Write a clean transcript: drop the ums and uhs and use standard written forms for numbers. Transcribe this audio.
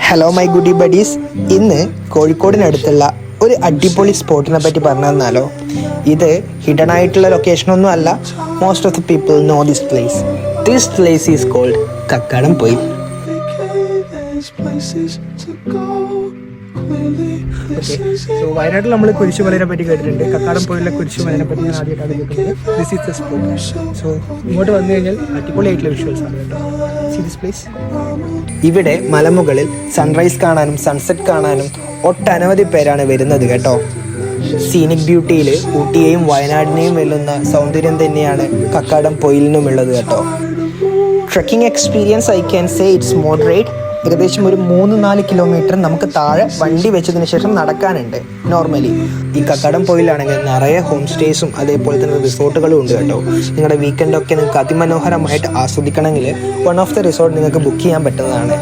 Hello my Gudi buddies. ഇന്ന് കോഴിക്കോടിനടുത്തുള്ള ഒരു അടിപൊളി സ്പോട്ടിനെ പറ്റി പറഞ്ഞു തന്നാലോ. ഇത് ഹിഡൻ ആയിട്ടുള്ള ലൊക്കേഷനൊന്നും അല്ല. Most of the people know this place. This place is called Kakkadam Poyil. So വയനാട്ടിൽ നമ്മൾ കുരിശുമലയെ പറ്റി കേട്ടിട്ടുണ്ട്. കക്കാടം പൊയിലെ കുരിശുമലയെ പറ്റി ഞാൻ ആദ്യമായിട്ടാണ് കേൾക്കുന്നത്. This is the spot. So ഇങ്ങോട്ട് വന്നു കഴിഞ്ഞാൽ അടിപൊളിയായിട്ടുള്ള വിഷ്വൽസ് ആണ് കേട്ടോ. See this place. ഇവിടെ മലമുകളിൽ സൺറൈസ് കാണാനും സൺസെറ്റ് കാണാനും ഒട്ടനവധി പേരാണ് വരുന്നത് കേട്ടോ. സീനിക് ബ്യൂട്ടിയിൽ ഊട്ടിയെയും വയനാടിനെയും വെല്ലുന്ന സൗന്ദര്യം തന്നെയാണ് കക്കാടം പൊയിലിനുമുള്ളത് കേട്ടോ. Trekking experience I can say it's moderate. ഏകദേശം ഒരു 3-4 കിലോമീറ്റർ നമുക്ക് താഴെ വണ്ടി വെച്ചതിന് ശേഷം നടക്കാനുണ്ട് നോർമലി. ഈ കക്കാടം പൊയിലാണെങ്കിൽ നിറയെ ഹോം സ്റ്റേസും അതേപോലെ തന്നെ റിസോർട്ടുകളും ഉണ്ട് കേട്ടോ. നിങ്ങളുടെ വീക്കെൻഡൊക്കെ നിങ്ങൾക്ക് അതിമനോഹരമായിട്ട് ആസ്വദിക്കണമെങ്കിൽ വൺ ഓഫ് ദ റിസോർട്ട് നിങ്ങൾക്ക് ബുക്ക് ചെയ്യാൻ പറ്റുന്നതാണ്.